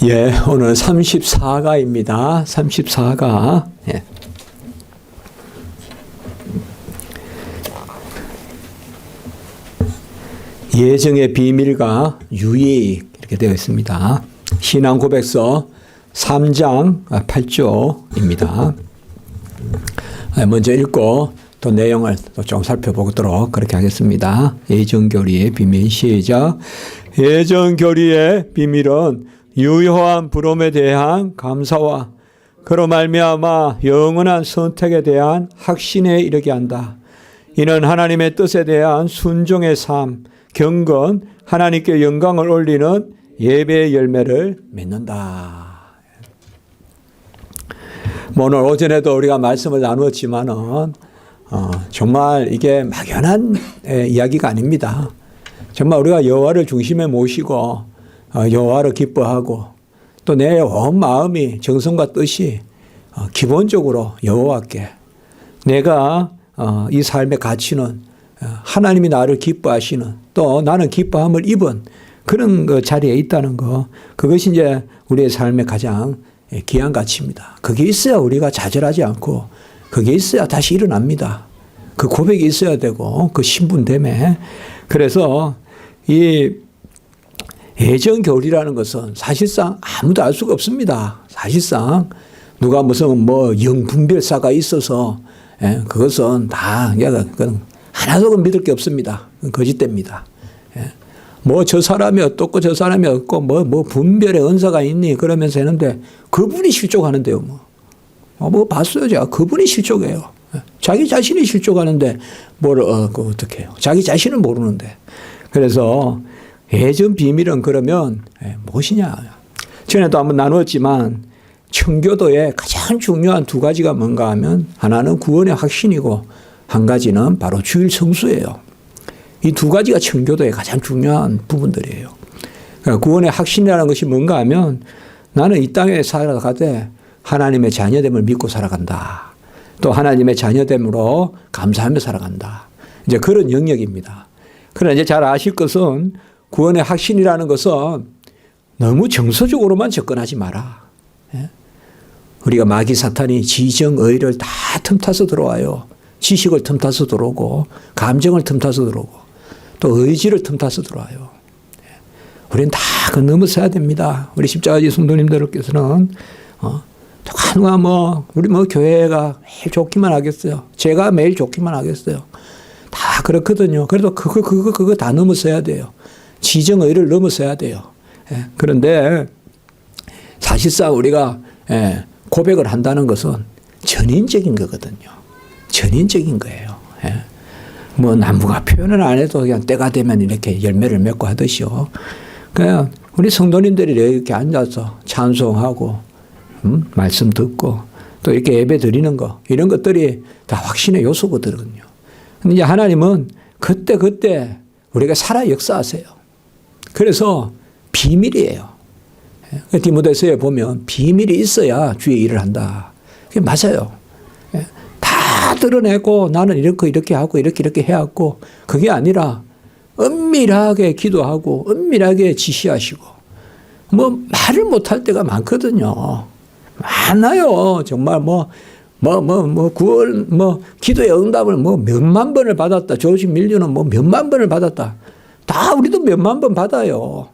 예, 오늘 34가입니다. 34가. 예. 예정의 비밀과 유익 이렇게 되어 있습니다. 신앙 고백서 3장 8조입니다. 먼저 읽고 또 내용을 또 좀 살펴보도록 그렇게 하겠습니다. 예정교리의 비밀 시작. 예정교리의 비밀은 유효한 부름에 대한 감사와 그로 말미암아 영원한 선택에 대한 확신에 이르게 한다. 이는 하나님의 뜻에 대한 순종의 삶, 경건, 하나님께 영광을 올리는 예배의 열매를 맺는다. 오늘 오전에도 우리가 말씀을 나누었지만은 정말 이게 막연한 이야기가 아닙니다. 정말 우리가 여호와를 중심에 모시고 여호와를 기뻐하고 또 내 온 마음이 정성과 뜻이 기본적으로 여호와께 내가 이 삶의 가치는 하나님이 나를 기뻐하시는 또 나는 기뻐함을 입은 그런 그 자리에 있다는 거, 그것이 이제 우리의 삶의 가장 귀한 가치입니다. 그게 있어야 우리가 좌절하지 않고 그게 있어야 다시 일어납니다. 그 고백이 있어야 되고 그 신분됨에. 그래서 이 예정교리라는 것은 사실상 아무도 알 수가 없습니다. 사실상 누가 무슨 뭐 영분별사가 있어서 그것은 다 하나도 믿을 게 없습니다. 거짓됩니다. 뭐 저 사람이 어떻고 저 사람이 없고 뭐 분별의 은사가 있니 그러면서 했는데 그분이 실족하는데요. 뭐 봤어요. 제가 그분이 실족해요. 자기 자신이 실족하는데 어떻게 해요. 자기 자신은 모르는데. 그래서 예정 비밀은 그러면 무엇이냐. 전에도 한번 나누었지만 청교도의 가장 중요한 두 가지가 뭔가 하면 하나는 구원의 확신이고 한 가지는 바로 주일 성수예요. 이 두 가지가 청교도의 가장 중요한 부분들이에요. 그러니까 구원의 확신이라는 것이 뭔가 하면 나는 이 땅에 살아가되 하나님의 자녀됨을 믿고 살아간다. 또 하나님의 자녀됨으로 감사하며 살아간다. 이제 그런 영역입니다. 그러나 이제 잘 아실 것은 구원의 확신이라는 것은 너무 정서적으로만 접근하지 마라. 우리가 마귀 사탄이 지정, 의를 다 틈타서 들어와요. 지식을 틈타서 들어오고 감정을 틈타서 들어오고 또 의지를 틈타서 들어와요. 우리는 다 그 넘어서야 됩니다. 우리 십자가지 성도님들께서는 누가 우리 교회가 매일 좋기만 하겠어요. 제가 매일 좋기만 하겠어요. 다 그렇거든요. 그래도 그거 다 넘어서야 돼요. 지정의를 넘어서야 돼요. 그런데 사실상 우리가 고백을 한다는 것은 전인적인 거거든요. 전인적인 거예요. 뭐 남부가 표현을 안 해도 그냥 때가 되면 이렇게 열매를 맺고 하듯이요. 그냥 우리 성도님들이 이렇게 앉아서 찬송하고 말씀 듣고 또 이렇게 예배 드리는 거 이런 것들이 다 확신의 요소거든요. 근데 이제 하나님은 그때 우리가 살아 역사하세요. 그래서 비밀이에요. 디모데서에 보면 비밀이 있어야 주의 일을 한다. 그게 맞아요. 다 드러내고 나는 이렇게 하고 이렇게 해왔고 그게 아니라 은밀하게 기도하고 은밀하게 지시하시고 말을 못할 때가 많거든요. 많아요. 정말 기도의 응답을 몇만 번을 받았다. 조지 밀류는 몇만 번을 받았다. 다 우리도 몇만 번 받아요.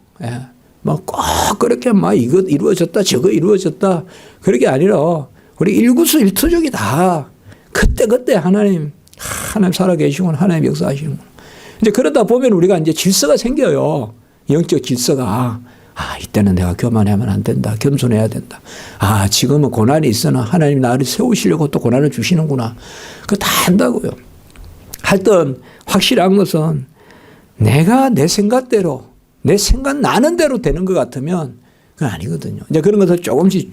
꼭 그렇게 이거 이루어졌다, 저거 이루어졌다. 그런 게 아니라 우리 일구수일투족이 다 그때 하나님 살아계시고 하나님 역사하시는구나. 이제 그러다 보면 우리가 이제 질서가 생겨요. 영적 질서가. 이때는 내가 교만하면 안 된다. 겸손해야 된다. 지금은 고난이 있으나 하나님 나를 세우시려고 또 고난을 주시는구나. 그거 다 한다고요. 하여튼 확실한 것은 내가 내 생각대로 내 생각 나는 대로 되는 것 같으면 그건 아니거든요. 이제 그런 것을 조금씩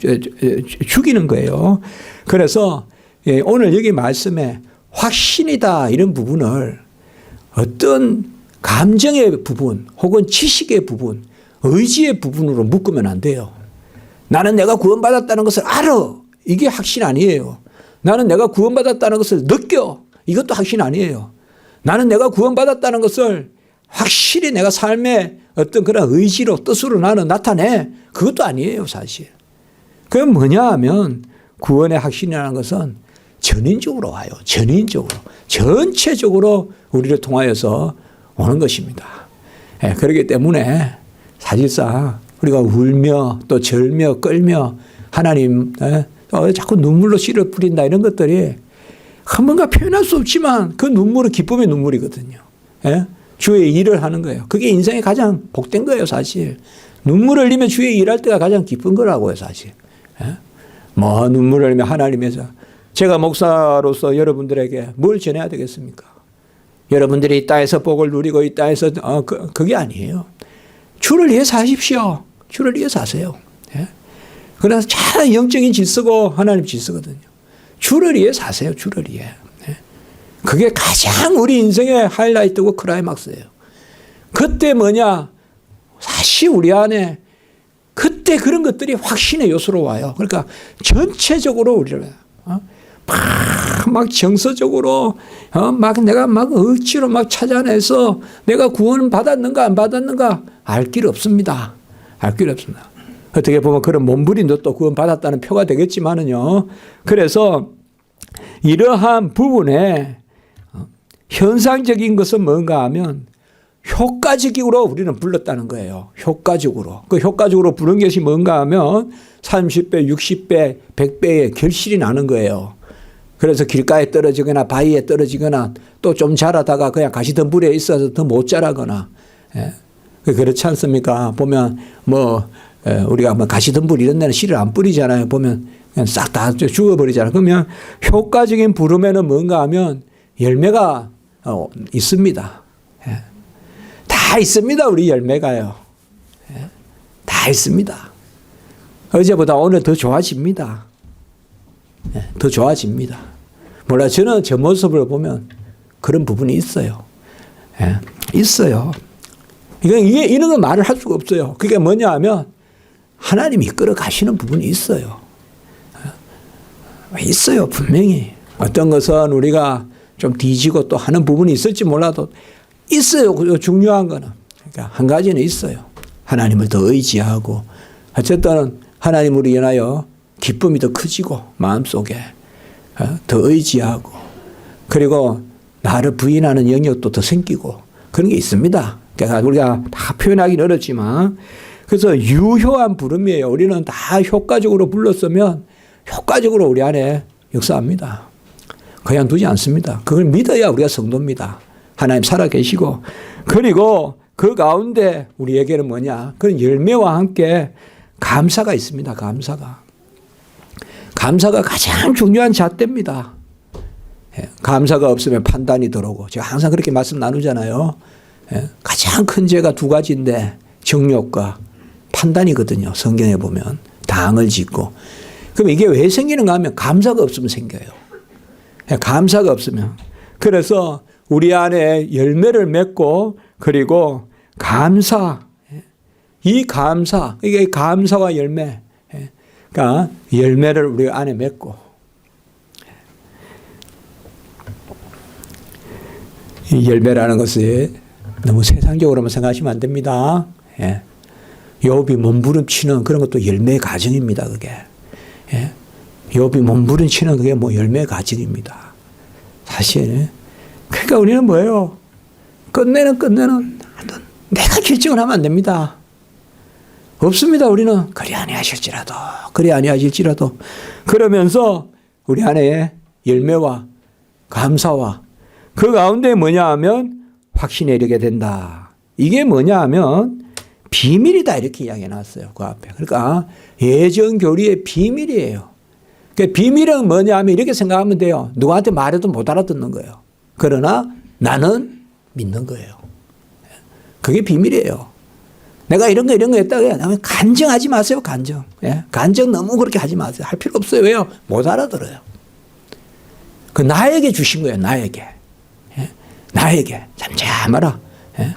죽이는 거예요. 그래서 오늘 여기 말씀에 확신이다 이런 부분을 어떤 감정의 부분 혹은 지식의 부분, 의지의 부분으로 묶으면 안 돼요. 나는 내가 구원받았다는 것을 알아. 이게 확신 아니에요. 나는 내가 구원받았다는 것을 느껴. 이것도 확신 아니에요. 나는 내가 구원받았다는 것을 확실히 내가 삶에 어떤 그런 의지로 뜻으로 나는 나타내. 그것도 아니에요, 사실. 그게 뭐냐 하면 구원의 확신이라는 것은 전인적으로 와요. 전인적으로. 전체적으로 우리를 통하여서 오는 것입니다. 예, 그렇기 때문에 사실상 우리가 울며 또 절며 끌며 하나님 자꾸 눈물로 씨를 뿌린다 이런 것들이 뭔가 표현할 수 없지만 그 눈물은 기쁨의 눈물이거든요. 예? 주의 일을 하는 거예요. 그게 인생에 가장 복된 거예요, 사실. 눈물을 흘리면 주의 일할 때가 가장 기쁜 거라고요, 사실. 예? 뭐 눈물을 흘리면 하나님에서 제가 목사로서 여러분들에게 뭘 전해야 되겠습니까? 여러분들이 이 땅에서 복을 누리고 이 땅에서 그게 아니에요. 주를 위해서 하십시오. 주를 위해서 하세요. 예? 그래서 참 영적인 질서고 하나님 질서거든요. 주를 위해서 하세요. 주를 위해. 예? 그게 가장 우리 인생의 하이라이트고 클라이막스예요. 그때 뭐냐? 사실 우리 안에 그때 그런 것들이 확신의 요소로 와요. 그러니까 전체적으로 우리를 막 정서적으로 막 내가 막 억지로 막 찾아내서 내가 구원을 받았는가 안 받았는가 알 길 없습니다. 알 길 없습니다. 어떻게 보면 그런 몸부림도 또 구원 받았다는 표가 되겠지만은요. 그래서 이러한 부분에 현상적인 것은 뭔가 하면 효과적으로 우리는 불렀다는 거예요. 효과적으로. 그 효과적으로 부른 것이 뭔가 하면 30배, 60배, 100배의 결실이 나는 거예요. 그래서 길가에 떨어지거나 바위에 떨어지거나 또 좀 자라다가 그냥 가시덤불에 있어서 더 못 자라거나. 예. 그렇지 않습니까? 보면 우리가 가시덤불 이런 데는 씨를 안 뿌리잖아요. 보면 그냥 싹 다 죽어버리잖아요. 그러면 효과적인 부름에는 뭔가 하면 열매가 있습니다. 예. 다 있습니다. 우리 열매가요. 예. 다 있습니다. 어제보다 오늘 더 좋아집니다. 예. 더 좋아집니다. 몰라 저는 저 모습을 보면 그런 부분이 있어요. 예. 있어요. 이런 건 말을 할 수가 없어요. 그게 뭐냐 하면 하나님이 이끌어 가시는 부분이 있어요. 있어요. 분명히. 어떤 것은 우리가 좀 뒤지고 또 하는 부분이 있을지 몰라도 있어요. 중요한 거는. 그러니까 한 가지는 있어요. 하나님을 더 의지하고 어쨌든 하나님으로 인하여 기쁨이 더 커지고 마음속에 더 의지하고 그리고 나를 부인하는 영역도 더 생기고 그런 게 있습니다. 그러니까 우리가 다 표현하기는 어렵지만 그래서 유효한 부름이에요. 우리는 다 효과적으로 불렀으면 효과적으로 우리 안에 역사합니다. 그냥 두지 않습니다. 그걸 믿어야 우리가 성도입니다. 하나님 살아계시고 그리고 그 가운데 우리에게는 뭐냐 그런 열매와 함께 감사가 있습니다. 감사가 가장 중요한 잣대입니다. 감사가 없으면 판단이 들어오고 제가 항상 그렇게 말씀 나누잖아요. 가장 큰 죄가 두 가지인데 정욕과 판단이거든요. 성경에 보면 당을 짓고 그럼 이게 왜 생기는가 하면 감사가 없으면 생겨요. 감사가 없으면 그래서 우리 안에 열매를 맺고 그리고 이게 감사와 열매 그러니까 열매를 우리 안에 맺고 이 열매라는 것이 너무 세상적으로만 생각하시면 안 됩니다. 예. 욥이 몸부림치는 그런 것도 열매의 과정입니다. 그게. 예. 욥이 몸부림치는 그게 열매의 과정입니다. 사실. 그러니까 우리는 뭐예요? 끝내는 내가 결정을 하면 안 됩니다. 없습니다. 우리는 그리 아니하실지라도 그러면서 우리 안에 열매와 감사와 그 가운데 뭐냐 하면 확신에 이르게 된다. 이게 뭐냐 하면 비밀이다 이렇게 이야기해 놨어요. 그 앞에. 그러니까 예정교리의 비밀이에요. 그러니까 비밀은 뭐냐 하면 이렇게 생각하면 돼요. 누구한테 말해도 못 알아듣는 거예요. 그러나 나는 믿는 거예요. 그게 비밀이에요. 내가 이런 거 했다고 해요. 간증하지 마세요. 간증. 예? 간증 너무 그렇게 하지 마세요. 할 필요 없어요. 왜요? 못 알아들어요. 그 나에게 주신 거예요. 나에게. 예? 나에게. 잠잠하라. 예?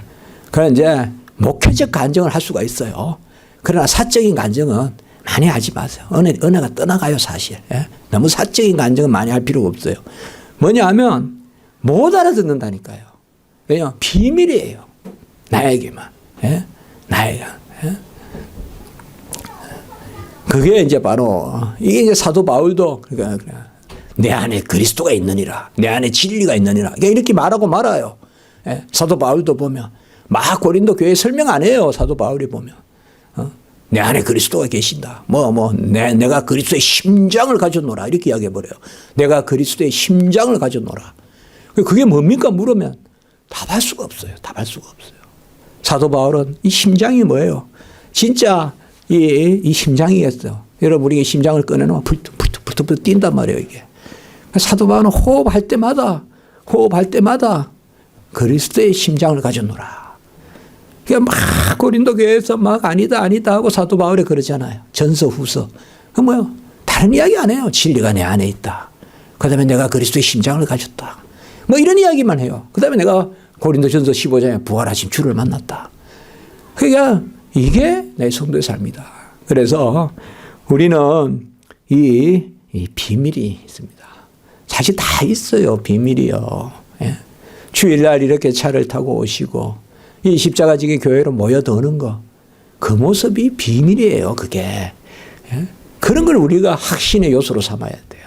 그럼 이제 목회적 간증을 할 수가 있어요. 그러나 사적인 간증은 많이 하지 마세요. 은혜가 떠나가요, 사실. 예? 너무 사적인 간증은 많이 할 필요가 없어요. 뭐냐 하면 못 알아듣는다니까요. 왜요? 비밀이에요. 나에게만. 예? 나의 그게 이제 바로 이게 이제 사도 바울도 그러니까 내 안에 그리스도가 있느니라, 내 안에 진리가 있느니라, 그러니까 이렇게 말하고 말아요. 사도 바울도 보면 막 고린도 교회 설명 안 해요. 사도 바울이 보면 내 안에 그리스도가 계신다. 내가 그리스도의 심장을 가졌노라 이렇게 이야기해 버려요. 내가 그리스도의 심장을 가졌노라. 그게 뭡니까 물으면 답할 수가 없어요. 답할 수가 없어요. 사도 바울은 이 심장이 뭐예요? 진짜 이 심장이겠어요. 여러분 우리 심장을 꺼내놓으면 불뚝불뚝 뛴단 말이에요. 이게 사도 바울은 호흡할 때마다 그리스도의 심장을 가졌노라. 그러니까 막 고린도 교회에서 막 아니다 하고 사도 바울이 그러잖아요. 전서 후서. 그 뭐요? 다른 이야기 안 해요. 진리가 내 안에 있다. 그 다음에 내가 그리스도의 심장을 가졌다. 뭐 이런 이야기만 해요. 그 다음에 내가 고린도 전서 15장에 부활하신 주를 만났다. 그러니까 이게 내 성도의 삶이다. 그래서 우리는 이 비밀이 있습니다. 사실 다 있어요. 비밀이요. 주일날 이렇게 차를 타고 오시고 이 십자가지기 교회로 모여드는 거, 그 모습이 비밀이에요. 그게. 그런 걸 우리가 확신의 요소로 삼아야 돼요.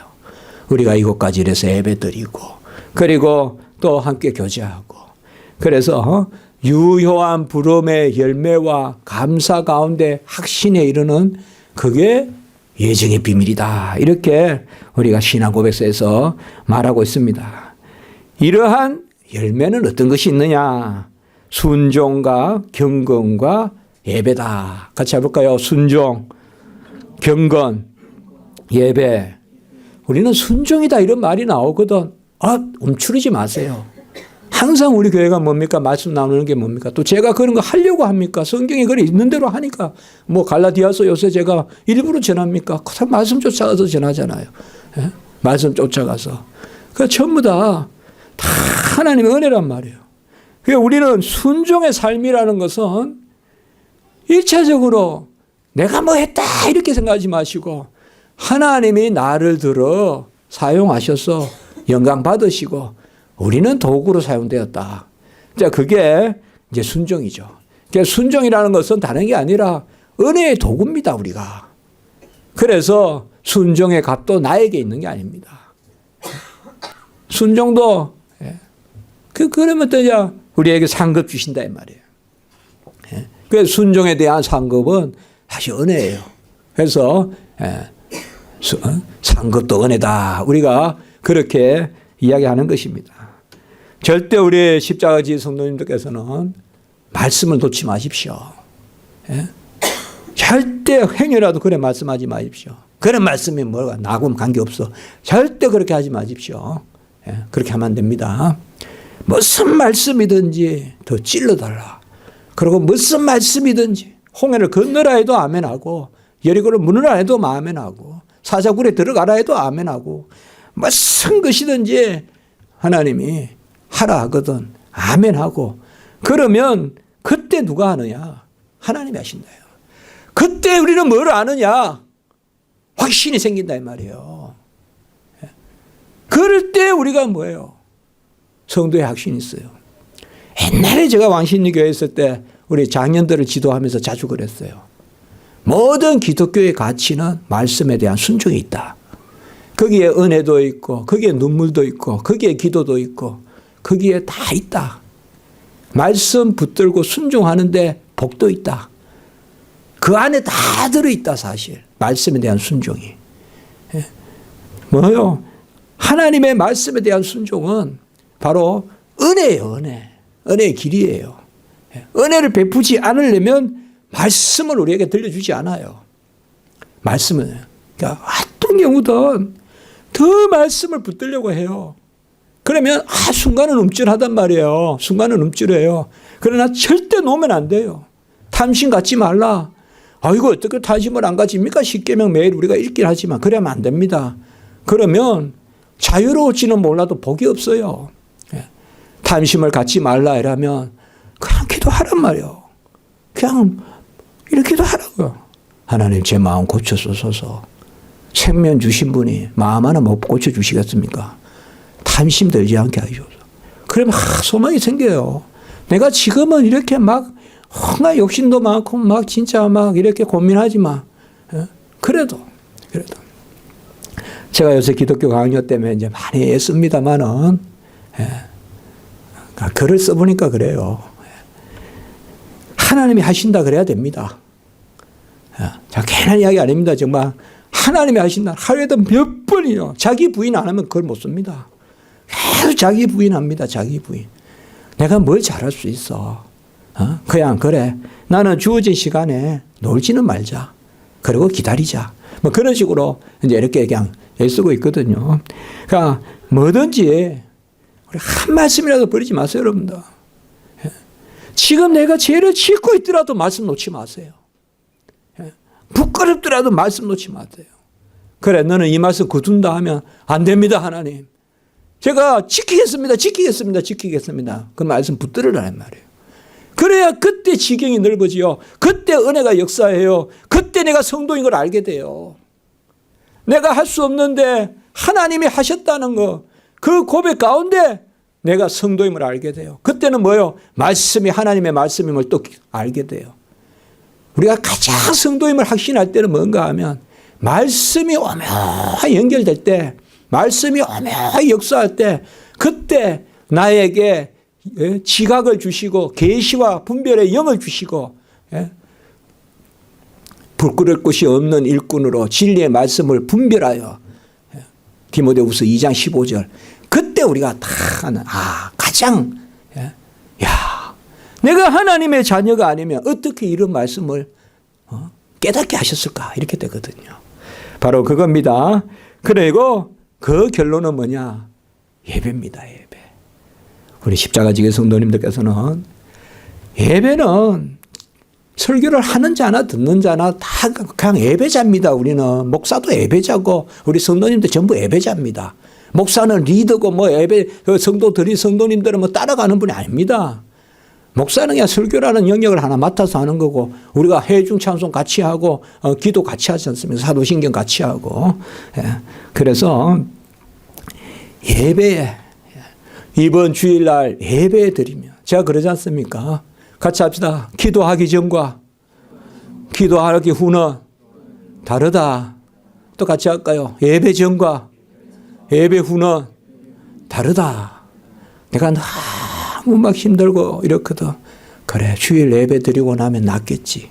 우리가 이곳까지 이래서 예배드리고 그리고 또 함께 교제하고 그래서 유효한 부름의 열매와 감사 가운데 확신에 이르는 그게 예정의 비밀이다. 이렇게 우리가 신앙 고백서에서 말하고 있습니다. 이러한 열매는 어떤 것이 있느냐? 순종과 경건과 예배다. 같이 해볼까요? 순종, 경건, 예배. 우리는 순종이다 이런 말이 나오거든. 움츠리지 마세요. 항상 우리 교회가 뭡니까? 말씀 나누는 게 뭡니까? 또 제가 그런 거 하려고 합니까? 성경에 그래 있는 대로 하니까. 뭐 갈라디아서 요새 제가 일부러 전합니까? 말씀 쫓아가서 전하잖아요. 말씀 쫓아가서. 그 전부 다 하나님의 은혜란 말이에요. 그러니까 우리는 순종의 삶이라는 것은 1차적으로 내가 뭐 했다 이렇게 생각하지 마시고 하나님이 나를 들어 사용하셔서 영광 받으시고 우리는 도구로 사용되었다. 자, 그게 이제 순종이죠. 그러니까 순종이라는 것은 다른 게 아니라 은혜의 도구입니다, 우리가. 그래서 순종의 값도 나에게 있는 게 아닙니다. 순종도 그러면 또 이제 우리에게 상급 주신다 이 말이에요. 그래서 순종에 대한 상급은 사실 은혜예요. 그래서 상급도 은혜다. 우리가 그렇게 이야기하는 것입니다. 절대 우리 십자가지 성도님들께서는 말씀을 놓지 마십시오. 절대 행여라도 그래 말씀하지 마십시오. 그런 말씀이 뭐가 나하고는 관계없어. 절대 그렇게 하지 마십시오. 그렇게 하면 안 됩니다. 무슨 말씀이든지 더 찔러달라. 그리고 무슨 말씀이든지 홍해를 건너라 해도 아멘하고 여리고를 무너라 해도 아멘하고 사자굴에 들어가라 해도 아멘하고 무슨 것이든지 하나님이 하라 하거든 아멘하고 그러면 그때 누가 하느냐? 하나님이 하신다요. 그때 우리는 뭘 아느냐? 확신이 생긴다 이 말이에요. 그럴 때 우리가 뭐예요? 성도의 확신이 있어요. 옛날에 제가 왕신리 교회에 있을 때 우리 장년들을 지도하면서 자주 그랬어요. 모든 기독교의 가치는 말씀에 대한 순종이 있다. 거기에 은혜도 있고 거기에 눈물도 있고 거기에 기도도 있고 거기에 다 있다. 말씀 붙들고 순종하는데 복도 있다. 그 안에 다 들어있다 사실. 말씀에 대한 순종이. 뭐요? 하나님의 말씀에 대한 순종은 바로 은혜예요. 은혜의 길이에요. 은혜를 베푸지 않으려면 말씀을 우리에게 들려주지 않아요. 말씀은 그러니까 어떤 경우든 더 말씀을 붙들려고 해요. 그러면 순간은 움찔하단 말이에요. 순간은 움찔해요. 그러나 절대 놓으면 안 돼요. 탐심 갖지 말라. 이거 어떻게 탐심을 안 가집니까? 십계명 매일 우리가 읽긴 하지만 그러면 안 됩니다. 그러면 자유로울지는 몰라도 복이 없어요. 탐심을 갖지 말라 이러면 그냥 기도하란 말이에요. 그냥 이렇게 기도하라고요. 하나님 제 마음 고쳐주소서. 생명 주신 분이 마음 하나 못 고쳐주시겠습니까? 탐심 들지 않게 하셔서. 그러면 소망이 생겨요. 내가 지금은 이렇게 막 나 욕심도 많고 막 진짜 막 이렇게 고민하지 마. 그래도 제가 요새 기독교 강요 때문에 이제 많이 애씁니다만은 글을 써보니까 그래요. 하나님이 하신다 그래야 됩니다. 자, 괜한 이야기 아닙니다. 정말 하나님이 하신다. 하루에도 몇 번이요. 자기 부인 안 하면 그걸 못 씁니다. 계속 자기 부인합니다. 자기 부인. 내가 뭘 잘할 수 있어. 그냥 그래. 나는 주어진 시간에 놀지는 말자. 그리고 기다리자. 뭐 그런 식으로 이제 이렇게 그냥 애쓰고 있거든요. 그러니까 뭐든지 우리 한 말씀이라도 버리지 마세요, 여러분들. 지금 내가 죄를 짓고 있더라도 말씀 놓지 마세요. 부끄럽더라도 말씀 놓지 마세요. 그래, 너는 이 말씀 거둔다 하면 안 됩니다, 하나님. 제가 지키겠습니다. 그 말씀 붙들으라는 말이에요. 그래야 그때 지경이 넓어지요. 그때 은혜가 역사해요. 그때 내가 성도인 걸 알게 돼요. 내가 할 수 없는데 하나님이 하셨다는 거, 그 고백 가운데 내가 성도임을 알게 돼요. 그때는 뭐예요? 말씀이 하나님의 말씀임을 또 알게 돼요. 우리가 가장 성도임을 확신할 때는 뭔가 하면 말씀이 오묘하게 연결될 때, 말씀이 오묘하게 역사할 때, 그때 나에게 지각을 주시고 계시와 분별의 영을 주시고 불 끄를 곳이 없는 일꾼으로 진리의 말씀을 분별하여 디모데후서 2장 15절 그때 우리가 다 가장 내가 하나님의 자녀가 아니면 어떻게 이런 말씀을 깨닫게 하셨을까 이렇게 되거든요. 바로 그겁니다. 그리고 그 결론은 뭐냐? 예배입니다. 예배. 우리 십자가지기 성도님들께서는 예배는 설교를 하는 자나 듣는 자나 다 그냥 예배자입니다. 우리는 목사도 예배자고 우리 성도님들 전부 예배자입니다. 목사는 리더고 뭐 예배 성도들이 성도님들은 뭐 따라가는 분이 아닙니다. 목사는 그냥 설교라는 영역을 하나 맡아서 하는 거고 우리가 해중 찬송 같이 하고 기도 같이 하지 않습니까? 사도신경 같이 하고 그래서 예배에 이번 주일날 예배 드리며 제가 그러지 않습니까? 같이 합시다. 기도하기 전과 기도하기 후는 다르다. 또 같이 할까요? 예배 전과 예배 후는 다르다. 내가 너무 막 힘들고 이렇거든. 그래, 주일 예배 드리고 나면 낫겠지.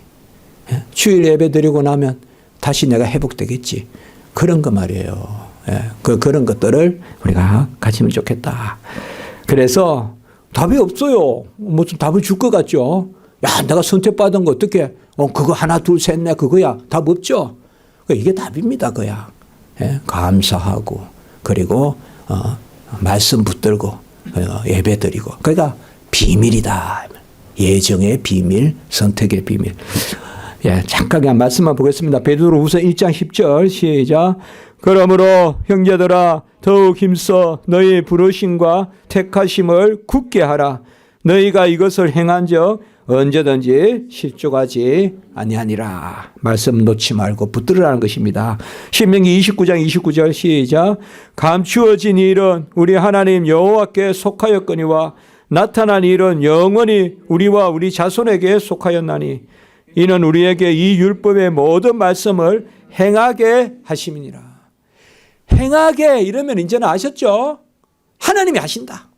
주일 예배 드리고 나면 다시 내가 회복되겠지. 그런 거 말이에요. 그런 것들을 우리가 가지면 좋겠다. 그래서 답이 없어요. 무슨 답을 줄 것 같죠? 야, 내가 선택받은 거 어떻게, 그거 하나, 둘, 셋, 넷, 그거야. 답 없죠? 이게 답입니다, 그야. 감사하고, 그리고, 말씀 붙들고, 예배 드리고. 그러니까 비밀이다. 예정의 비밀, 선택의 비밀. 잠깐 그냥 말씀만 보겠습니다. 베드로후서 1장 10절 시작. 그러므로 형제들아 더욱 힘써 너희 부르심과 택하심을 굳게 하라. 너희가 이것을 행한즉 언제든지 실족하지 아니하니라. 말씀 놓지 말고 붙들으라는 것입니다. 신명기 29장 29절 시작. 감추어진 일은 우리 하나님 여호와께 속하였거니와 나타난 일은 영원히 우리와 우리 자손에게 속하였나니 이는 우리에게 이 율법의 모든 말씀을 행하게 하심이니라. 행하게 이러면 이제는 아셨죠? 하나님이 하신다.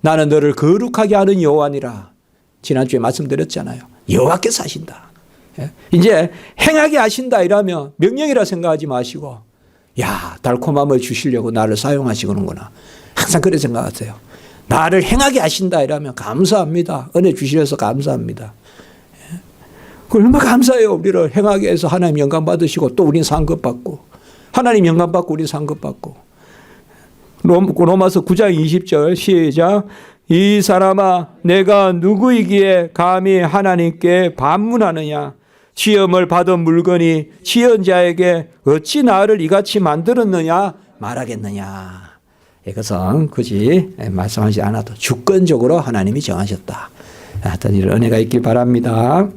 나는 너를 거룩하게 하는 여호와니라. 지난주에 말씀드렸잖아요. 여호와께서 하신다. 이제 행하게 하신다 이러면 명령이라 생각하지 마시고 야, 달콤함을 주시려고 나를 사용하시는구나. 항상 그렇게 생각하세요. 나를 행하게 하신다 이러면 감사합니다. 은혜 주시려서 감사합니다. 얼마나 감사해요. 우리를 행하게 해서 하나님 영광 받으시고 또 우린 상급 받고 하나님 영광 받고 우린 상급 받고. 로마서 9장 20절 시작. 이 사람아 내가 누구이기에 감히 하나님께 반문하느냐. 시험을 받은 물건이 지은 자에게 어찌 나를 이같이 만들었느냐 말하겠느냐. 이것은 굳이 말씀하지 않아도 주권적으로 하나님이 정하셨다. 하여튼 이런 은혜가 있길 바랍니다.